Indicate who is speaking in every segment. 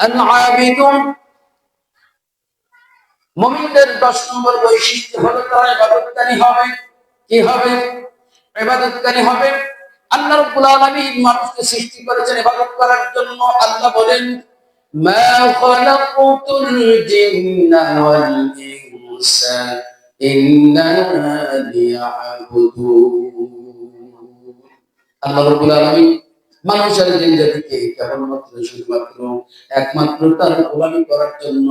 Speaker 1: আল-আবিদুন মুমিনদের 10 নম্বর বৈশিষ্ট্য হলো তারা ইবাদতকারী হবে। কি হবে? ইবাদতকারী হবে। আল্লাহ রাব্বুল আলামিন মানুষকে সৃষ্টি করেছেন ইবাদত করার জন্য। আল্লাহ বলেন, মা খালাকুতুল জিন্না ওয়াল ইনসা ইল্লা লিয়াবুদুন। আল্লাহ রাব্বুল আলামিন মানুষ আর জিন জাতিকে কেবলমাত্র শুধুমাত্র একমাত্র তার গোলামি করার জন্য,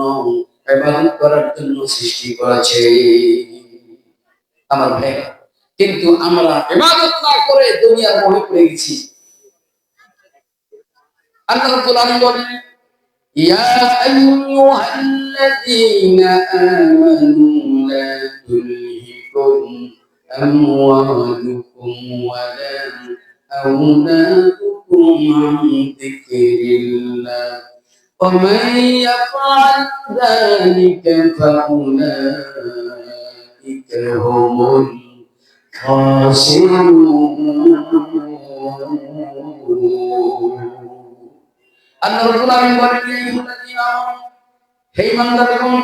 Speaker 1: ইবাদত করার জন্য সৃষ্টি করেছে। আমার ভাইরা, কিন্তু আমরা ইবাদত না করে দুনিয়ার মোহে পড়ে গেছি। আল্লাহ রাব্বুল আলামিন বলেন, ইয়া আইয়ুহাল্লাযীনা আমানু লা তুলহিকুম আমওয়ালুকুম ওয়ালা أولادكم عن ذكر الله ومن يفعل ذلك فأولئك هم الخاسرون আল্লাহ রাব্বুল আলামিন বলেন, হে ইমানদারগণ, হে ইমানদারগণ,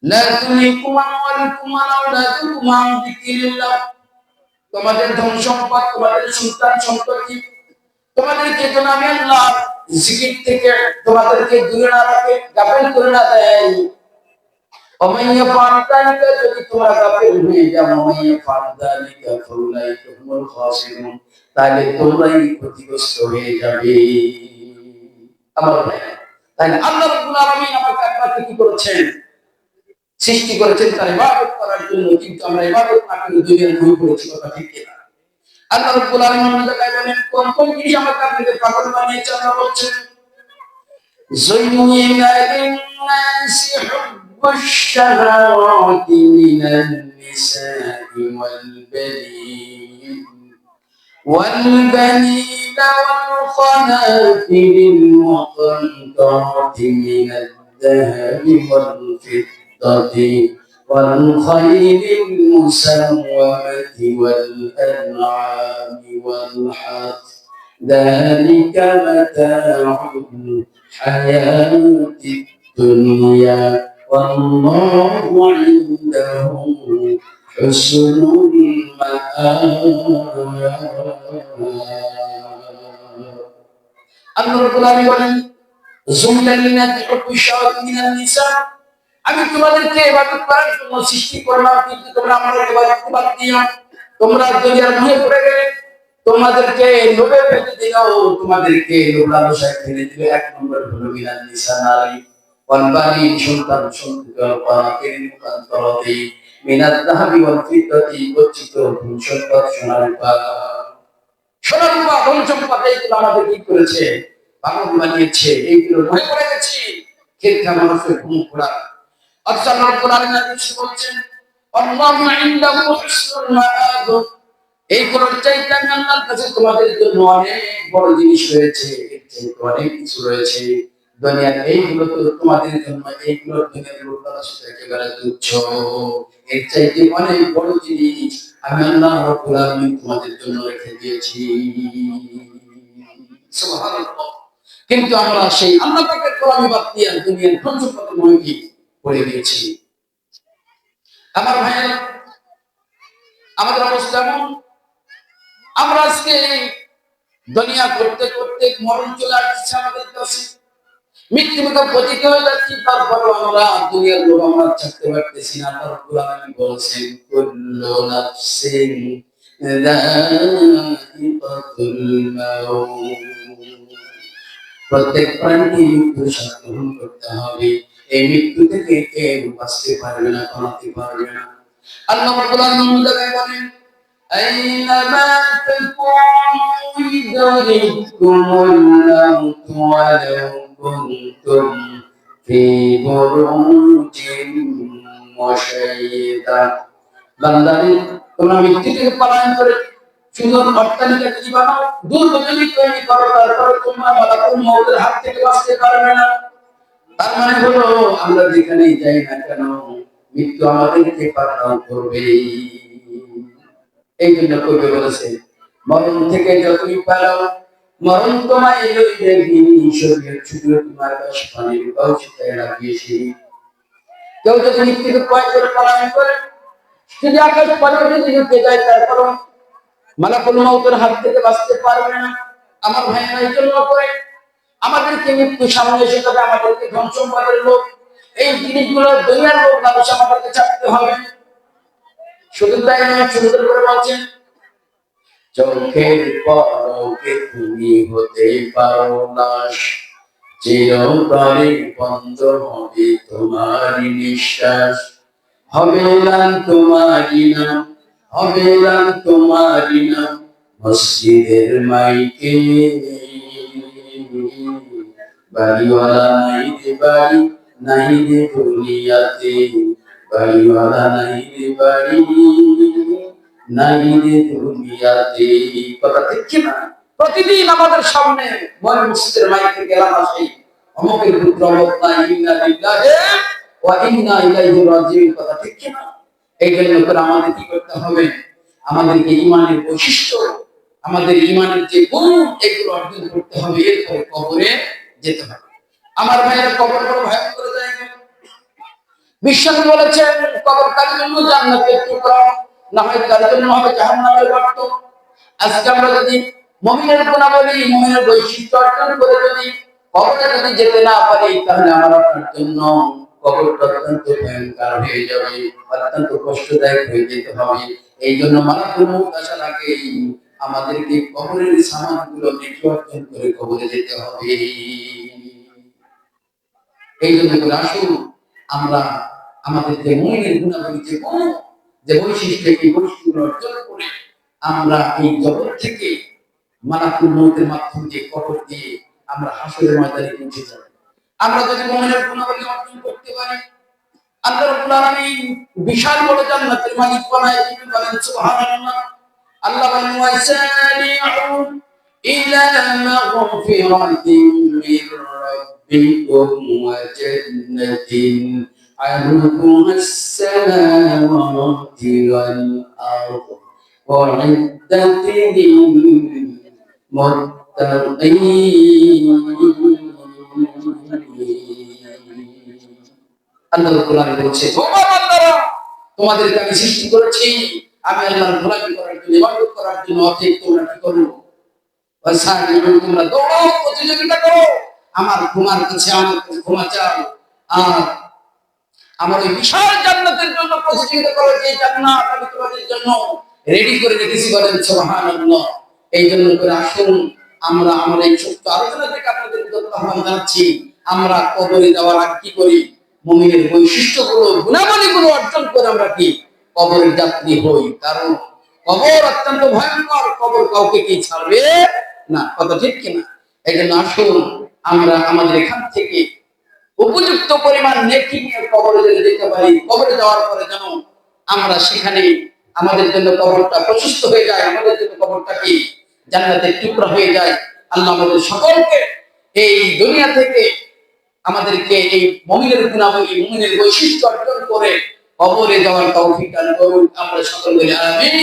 Speaker 1: লা তুলহিকুম আমওয়ালুকুম ওয়ালা আওলাদুকুম আন যিকরিল্লাহ, তোমাদের ধন সম্পদ, তোমাদের সন্তান সন্ততি, তোমাদেরকে যেন আমি আল্লাহ জিকির থেকে তোমাদেরকে দূরে না রাখে, গাফেল করে না দেয়। ওমাইয়া ফারদালিকা, যদি তোমরা গাফেল হয়ে যাও, ওমাইয়া ফারদালিকা ফাউলাইকা হুমুল খাসিরুন, তাহলে তোমরাই ক্ষতিগ্রস্ত হয়ে যাবে। আমার ভাই, তাহলে আল্লাহ রাব্বুল আলামিন আমাকে আপনাকে কি করেছেন? সৃষ্টি করেছেন তার ইবাদত করার জন্য, কিন্তু আমরা ইবাদত না করে দুনিয়ার মোহে পড়েছি। কথা ঠিক কিনা? আল্লাহ রাব্বুল আলামিন অন্য জায়গায় বলেন, কোন কোন জিনিস আমাকে আপনাদের পাগল বানিয়েছে? আল্লাহ বলছেন, যুয়িনা লিন-নাসি হুব্বুশ শাহাওয়াতি মিনান নিসাই والبنين والقناطر المقنطرة من الذهب والفضة والخيل المسومة والأنعام والحرث، ذلك متاع الحياة الدنيا والله عنده حسن আল্লাহ রাব্বুল আলামিন বলেন, যুমিলা লিন-নাসি হুব্বুশ শাহাওয়াতি মিনান নিসা, আমি তোমাদেরকে ইবাদত করার জন্য সৃষ্টি করলাম, কিন্তু তোমরা আমার ইবাদত বাদ দিও, তোমরা দুনিয়ার মোহে পড়ে গেলে, তোমাদেরকে লোভে ফেলে দিও, তোমাদেরকে লোভ লালসায় ফেলে দিবে। এক নম্বর হলো মিনান নিসা, নারী, ওয়াল বানিন, সন্তান সন্ততি, ওয়াল কানাতির মুকানতারাতি মিনাল যাহাবি ওয়াল ফিদ্দাতি, গচ্ছিত ধন সম্পদ, সোনা রূপা। সোনা রূপা, ধন সম্পদ, এইগুলো আমাদের কি করেছে? পাগল বানিয়েছে। এইগুলো মোহে পড়ে গেছি, খেলতে মানুষের ঘুম ঘোরা। অথচ আল্লাহ রাব্বুল আলামিন বলছেন, আল্লাহু ইনদাহু হুসনুল মাআব, এইগুলোর চাইতে আমি আল্লাহর কাছে তোমাদের জন্য অনেক বড় জিনিস রয়েছে, এর চাইতে অনেক কিছু রয়েছে। দুনিয়ার এইগুলো তো তোমাদের জন্য, এইগুলো দুনিয়ার লোকরা সেটা একেবারে তুচ্ছ। এর চাইতে অনেক বড় জিনিস আমি আল্লাহ রাব্বুল আলামিন তোমাদের জন্য রেখে দিয়েছি। সুবহানাল্লাহ। কিন্তু আমরা সেই আল্লাহ পাকের গোলামি বাদ দিয়ে দুনিয়ার ধন সম্পদের মোহে পড়ে গিয়েছি। আমার ভাইয়েরা, আমাদের অবস্থা এমন, আমরা আজকে দুনিয়া করতে করতে মরণ চলে আসছে আমাদের কাছে, মৃত্যুমুখে পতিত হয়ে যাচ্ছি, তারপরে আমরা দুনিয়ার লোভ আমরা ছাড়তে পারতেছি না। আল্লাহ রাব্বুল আলামিন বলেছেন, কুল্লু নাফসিন যায়িকাতুল মাউত, প্রত্যেক প্রাণীকে মৃত্যুর স্বাদ গ্রহণ করতে হবে। এই মৃত্যু থেকে কেউ বাঁচতে পারবে না, পালাতে পারবে না। আল্লাহ রাব্বুল আলামিন বলেন, আইনামা তাকুনু ইদরিকুমুল মাউত ওয়ালাউ কুনতুম ফি বুরুজিন মুশাইয়্যাদা। বান্দারে, তোমরা মৃত্যু থেকে পলায়ন করে সুন্দর অট্টালিকা যদি বানাও, দুর্গ যদি তৈরি করো, তারপরে তোমরা মালাকুল মউতের হাত থেকে বাঁচতে পারবে না। তার মানে হলো, আমরা যেখানেই যাই না কেন, মৃত্যু আমাদেরকে পাকড়াও করবে। এই জন্য কবি বলেছে, মরণ থেকে যতই পালাও মরণ তোমায় লইলে গিনি শরীর ছুটিয়ে তোমার বাসখানির বাউচিতায় লাগিয়েছি। কেউ যদি মৃত্যুকে ভয় করে পলায়ন করে, যদি আকাশ পানে যদি ঢুকে যায়, তারপরও মালাকুল মউতের হাত থেকে বাঁচতে পারবে না। আমার ভাইয়েরা এই জন্য করে আমাদেরকে মৃত্যু সামনে এসে তবে আমাদেরকে ধন সম্পদের লোক, এই জিনিসগুলো দুনিয়ার লোক মানুষ আমাদেরকে চাপতে হবে। শুধু তাই নয়, সুন্দর করে বলছেন, চোখের পলকে তুমি হতে পারো নাশ, চিরতরে বন্ধ হবে তোমারই নিঃশ্বাস। হবে গান তোমারই নাম, হবে গান তোমারই নাম, মসজিদের মাইকে। বাড়িওয়ালা নাই রে বাড়ি, নাই রে দুনিয়াতে, বাড়িওয়ালা নাই রে বাড়ি, নাই রে দুনিয়াতে। কথা ঠিক কি না? প্রতিদিন আমাদের সামনে মসজিদের মাইকে গেলাম আসি, অমুকের পুত্র অমুক নাই, ইন্না লিল্লাহি ওয়া ইন্না ইলাইহি রাজিউন। কথা ঠিক কি না? এই জন্য করে আমাদের কি করতে হবে? আমাদেরকে ঈমানের বৈশিষ্ট্য, আমাদের ঈমানের যে গুণ, এগুলো অর্জন করতে হবে। এরপরে কবরে যেতে হবে। আমার ভাইয়েরা, কবর বড় ভয়ঙ্কর জায়গা। বিশ্বনবী বলেছেন, কবর কার জন্য জান্নাতের টুকরা, না হয় কার জন্য হবে জাহান্নামের গর্ত। আজকে আমরা যদি মুমিনের গুণাবলী, মুমিনের বৈশিষ্ট্য অর্জন করে যদি কবরে যদি যেতে না পারি, তাহলে আমার আপনার জন্য কবরটা অত্যন্ত ভয়ঙ্কর হয়ে যাবে, অত্যন্ত কষ্টদায়ক হয়ে যেতে হবে। এই জন্য মালাকুল মউত আসার আগেই আমাদেরকে কবরের সামানগুলো নেকি অর্জন করে কবরে যেতে হবে। এই জন্য করে আসুন আমরা আমাদের যে মুমিনের গুণাবলী, যে গুণ, যে বৈশিষ্ট্য, এই বৈশিষ্ট্য অর্জন করে আমরা এই জগৎ থেকে মালাকুল মউতের মাধ্যমে যে কবর দিয়ে আমরা হাসরের ময়দানে পৌঁছে যাব। আমরা যদি মুমিনের গুণাবলী অর্জন করতে পারি, আল্লাহ রাব্বুল আলামিন বিশাল বড় জান্নাতের মালিক বানায় দিবেন। বলেন সুবহানাল্লাহ। আল্লাহ বলেন, ওয়াসারিউ ইলা মাগফিরাতিন মির রাব্বিকুম ওয়া জান্নাতিন আরদুহাস সামাওয়াতি ওয়াল আরদ উ'ইদ্দাত লিল মুত্তাকিন। আল্লাহ রাব্বুল আলামিন বলছে, তোমরা বান্দারা, তোমাদেরকে আমি সৃষ্টি করেছি আমি আল্লাহর গোলামি করার জন্য, ইবাদত করার জন্য। অতএব তোমরা কি করো? তোমরা দৌড়ো, প্রতিযোগিতা করো, আমার তোমার কাছে, আমার কাছে ক্ষমা চাও, আর আমার ওই বিশাল জান্নাতের জন্য প্রতিযোগিতা করো, যে জান্নাত আমি তোমাদের জন্য রেডি করে রেখেছি। বলেন সুবহানাল্লাহ। এই জন্য করে আসুন আমরা আমাদের এই ছোট্ট আলোচনা থেকে আপনাদের আহ্বান জানাচ্ছি, আমরা কবরে যাওয়ার আগে কি করি? মুমিনের বৈশিষ্ট্যগুলো, গুণাবলীগুলো অর্জন করে আমরা কি কবরের যাত্রী হই। কারণ কবর অত্যন্ত ভয়ঙ্কর, কবর কাউকে কি ছাড়বে না। কথা ঠিক কিনা? এই জন্য আসুন আমরা আমাদের এখান থেকে উপযুক্ত পরিমাণ নেকি নিয়ে কবরে যেতে পারি। কবরে যাওয়ার পরে যেন আমরা সেখানে আমাদের জন্য কবরটা প্রশস্ত হয়ে যায়, আমাদের জন্য কবরটা কি জান্নাতের টুকরা হয়ে যায়। আল্লাহ আমাদের সকলকে এই দুনিয়া থেকে আমাদেরকে এই মুমিনের গুণাবলী, মুমিনের বৈশিষ্ট্য অর্জন করে কবরে যাওয়ার তৌফিক দান করুন। আমরা সকলে আমিন।